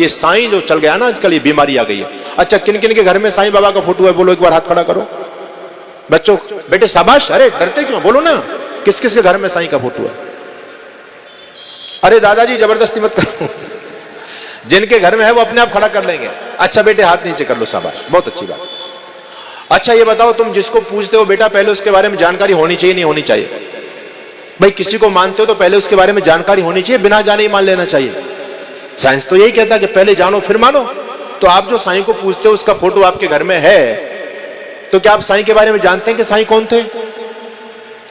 ये साईं जो चल गया ना आजकल, ये बीमारी आ गई है। अच्छा, किन किन के घर में साईं बाबा का फोटो है बोलो, एक बार हाथ खड़ा करो। बच्चों, बेटे शाबाश, अरे डरते क्यों, बोलो ना किस किस के घर में साईं का फोटो है। अरे दादाजी जबरदस्ती मत करो, जिनके घर में है वो अपने आप खड़ा कर लेंगे। अच्छा बेटे हाथ नीचे कर लो, शाबाश, बहुत अच्छी बात। अच्छा ये बताओ, तुम जिसको पूजते हो बेटा पहले उसके बारे में जानकारी होनी चाहिए नहीं होनी चाहिए? भाई किसी को मानते हो तो पहले उसके बारे में जानकारी होनी चाहिए, बिना जाने ही मान लेना चाहिए? साइंस तो यही कहता है कि पहले जानो फिर मानो। तो आप जो साईं को पूजते हो उसका फोटो आपके घर में है, तो क्या आप साईं के बारे में जानते हैं कि साईं कौन थे?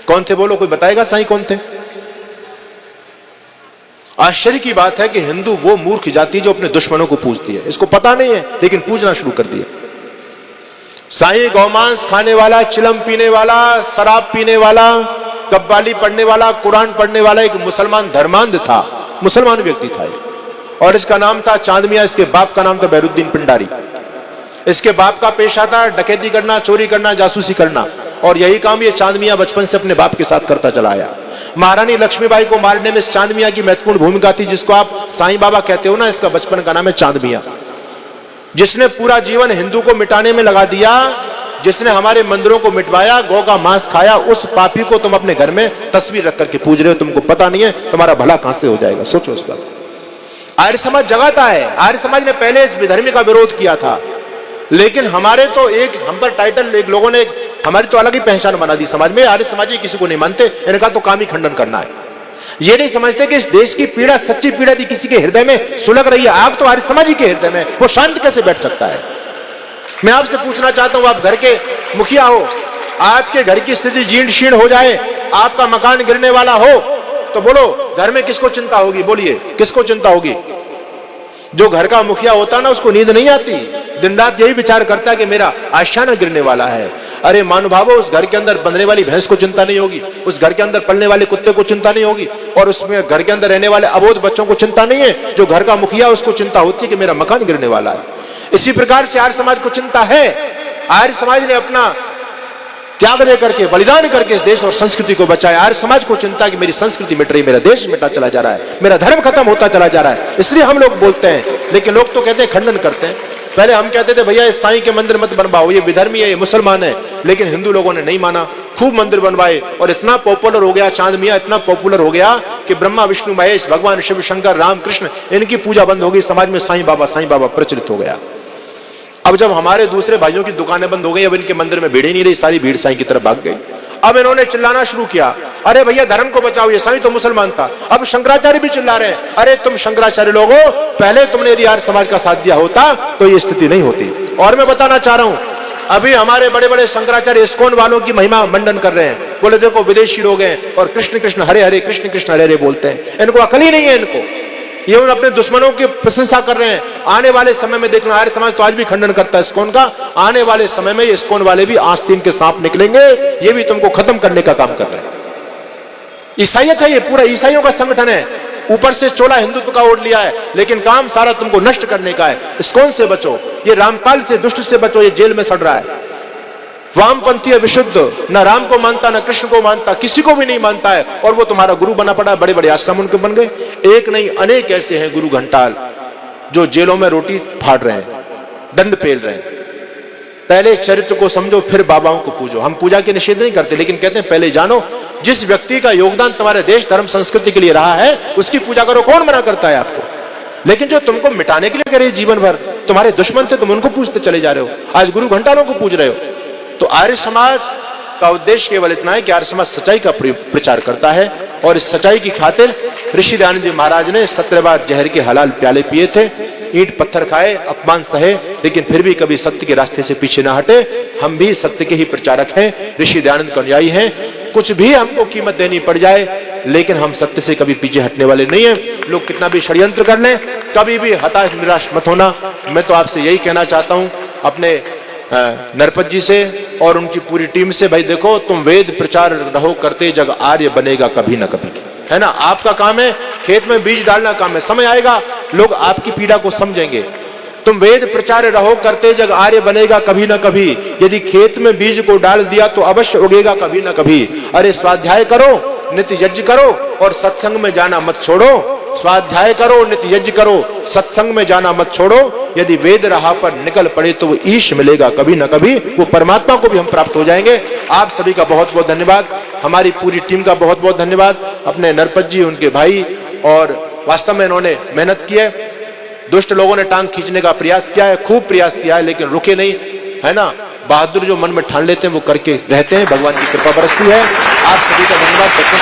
कौन थे बोलो, कोई बताएगा साईं कौन थे? आश्चर्य की बात है कि हिंदू वो मूर्ख जाति जो अपने दुश्मनों को पूजती है। इसको पता नहीं है लेकिन पूजना शुरू कर दिया। साईं गौमांस खाने वाला, चिलम पीने वाला, शराब पीने वाला, कव्वाली पढ़ने वाला, कुरान पढ़ने वाला एक मुसलमान धर्मांध था, मुसलमान व्यक्ति था और इसका नाम था चांद मियां। इसके बाप का नाम था बहरुद्दीन पिंडारी। इसके बाप का पेशा था डकैती करना, चोरी करना, जासूसी करना, और यही काम ये चांद मियां बचपन से अपने बाप के साथ करता चला आया। महारानी लक्ष्मीबाई को मारने में चांद मियां की महत्वपूर्ण भूमिका थी, जिसको आप साईं बाबा कहते हो ना, इसका बचपन का नाम है चांद मियां। जिसने पूरा जीवन हिंदू को मिटाने में लगा दिया, जिसने हमारे मंदिरों को मिटवाया, गौ का मांस खाया, उस पापी को तुम अपने घर में तस्वीर रख करके पूज रहे हो। तुमको पता नहीं है तुम्हारा भला कहां से हो जाएगा, सोचो इस बात। आर्य समाज जगाता है। आर्य समाज ने पहले इस विधर्मी का विरोध किया था, लेकिन हमारे तो एक हम पर टाइटल, एक लोगों ने हमारी तो अलग ही पहचान बना दी समाज में। आर्य समाजी किसी को नहीं मानते, इनका तो काम ही खंडन करना है। ये नहीं समझते कि इस देश की पीड़ा, सच्ची पीड़ा यदि किसी के हृदय में सुलग रही है, आग तो आर्य समाजी के हृदय में, वो शांत कैसे बैठ सकता है? मैं आपसे पूछना चाहता हूं, आप घर के मुखिया हो, आपके घर की स्थिति जीर्ण शीर्ण हो जाए, आपका मकान गिरने वाला हो, तो बोलो घर में किसको चिंता होगी? बोलिए किसको चिंता होगी? जो घर का मुखिया होता ना, उसको नींद नहीं आती, दिन रात यही विचार करता है कि मेरा आशियाना गिरने वाला है। अरे महानुभावो, उस घर के अंदर बंधने वाली भैंस को चिंता नहीं होगी, उस घर के अंदर पलने वाले कुत्ते को चिंता नहीं होगी, और उसमें घर के अंदर रहने वाले अबोध बच्चों को चिंता नहीं है। जो घर का मुखिया उसको चिंता होती है कि मेरा मकान गिरने वाला है। इसी प्रकार से आर्य समाज को चिंता है। आर्य समाज ने अपना त्याग दे करके, बलिदान करके इस देश और संस्कृति को बचाया। आर्य समाज को चिंता कि मेरी संस्कृति मिट रही, मेरा देश मिटा चला जा रहा है, मेरा धर्म खत्म होता चला जा रहा है, इसलिए हम लोग बोलते हैं। लेकिन लोग तो कहते हैं, खंडन करते हैं। पहले हम कहते थे भैया इस साईं के मंदिर मत बनवाओ, ये विधर्मी है, ये मुसलमान है, लेकिन हिंदू लोगों ने नहीं माना, खूब मंदिर बनवाए और इतना पॉपुलर हो गया चांद मियां, इतना पॉपुलर हो गया कि ब्रह्मा विष्णु महेश, भगवान शिव शंकर राम कृष्ण, इनकी पूजा बंद हो गई। समाज में साईं बाबा प्रचलित हो गया। अब जब हमारे दूसरे भाइयों की दुकानें बंद हो गई, अब इनके मंदिर में भीड़ ही नहीं रही, सारी भीड़ साईं की तरफ भाग गई। अब इन्होंने चिल्लाना शुरू किया, अरे भैया धर्म को बचाओ, ये साईं तो मुसलमान था। अब शंकराचार्य भी चिल्ला रहे हैं, अरे तुम शंकराचार्य लोगों, पहले तुमने यदि आर्य समाज का साथ दिया होता तो ये स्थिति नहीं होती। और मैं बताना चाह रहा हूं, अभी हमारे बड़े बड़े शंकराचार्य इस्कॉन वालों की महिमा मंडन कर रहे हैं, बोले देखो विदेशी लोग हैं और कृष्ण कृष्ण हरे हरे, कृष्ण कृष्ण हरे हरे बोलते हैं, इनको अकल ही नहीं है। इनको ये उन अपने दुश्मनों की प्रशंसा कर रहे हैं। आने वाले समय में देखना, आर्य समाज तो आज भी खंडन करता है इस्कॉन का, आने वाले समय में इस्कॉन वाले भी आस्तीन के सांप निकलेंगे, ये भी तुमको खत्म करने का काम कर रहे हैं। ईसाइयत है ये, पूरा ईसाइयों का संगठन है, ऊपर से चोला हिंदुत्व का ओढ़ लिया है, लेकिन काम सारा तुमको नष्ट करने का है। इस्कॉन से बचो, ये रामपाल से, दुष्ट से बचो, ये जेल में सड़ रहा है। वामपंथी विशुद्ध, न राम को मानता, न कृष्ण को मानता, किसी को भी नहीं मानता है, और वो तुम्हारा गुरु बना पड़ा है। बड़े बड़े आश्रम उनके बन गए। एक नहीं अनेक ऐसे हैं गुरु घंटाल जो जेलों में रोटी फाड़ रहे हैं, दंड पेल रहे हैं। पहले चरित्र को समझो, फिर बाबाओं को पूजो। हम पूजा के निषेध नहीं करते, लेकिन कहते हैं पहले जानो जिस व्यक्ति का योगदान तुम्हारे देश धर्म संस्कृति के लिए रहा है, उसकी पूजा करो। कौन मना करता है आपको? लेकिन जो तुमको मिटाने के लिए करे जीवन भर, तुम्हारे दुश्मन थे, तुम उनको पूजते चले जा रहे हो, आज गुरु घंटालों को पूज रहे हो। तो आर्य समाज का उद्देश्य केवल इतना है कि आर्य समाज सच्चाई का प्रचार करता है, और इस सच्चाई की खातिर ऋषि दयानंद जी महाराज ने 17 बार जहर के हलाल प्याले पिए थे, ईंट पत्थर खाए, अपमान सहे, लेकिन फिर भी कभी सत्य के रास्ते से पीछे ना हटे। हम भी सत्य के ही प्रचारक हैं, ऋषि दयानंद के अनुयायी हैं। कुछ भी हमको कीमत देनी पड़ जाए, लेकिन हम सत्य से कभी पीछे हटने वाले नहीं हैं। लोग कितना भी षड्यंत्र कर लें, कभी भी हताश निराश मत होना। मैं तो आपसे यही कहना चाहता हूं अपने नरपत जी से और उनकी पूरी टीम से, भाई देखो तुम वेद प्रचार रहो करते, जग आर्य बनेगा कभी ना कभी, है ना। आपका काम है खेत में बीज डालना, काम है, समय आएगा लोग आपकी पीड़ा को समझेंगे। तुम वेद प्रचार रहो करते, जग आर्य बनेगा कभी ना कभी। यदि खेत में बीज को डाल दिया तो अवश्य उगेगा कभी ना कभी। अरे स्वाध्याय करो, नित्य यज्ञ करो और सत्संग में जाना मत छोड़ो। स्वाध्याय करो, नित्य यज्ञ करो, सत्संग में जाना मत छोड़ो। यदि वेद राह पर निकल पड़े तो वो ईश मिलेगा, कभी ना कभी वो परमात्मा को भी हम प्राप्त हो जाएंगे। आप सभी का बहुत बहुत धन्यवाद, हमारी पूरी टीम का बहुत बहुत धन्यवाद, अपने नरपत जी, उनके भाई, और वास्तव में इन्होंने मेहनत की है। दुष्ट लोगों ने टांग खींचने का प्रयास किया है, खूब प्रयास किया है, लेकिन रुके नहीं, है ना। बहादुर जो मन में ठान लेते हैं वो करके रहते हैं, भगवान की कृपा बरसती है। आप सभी का धन्यवाद।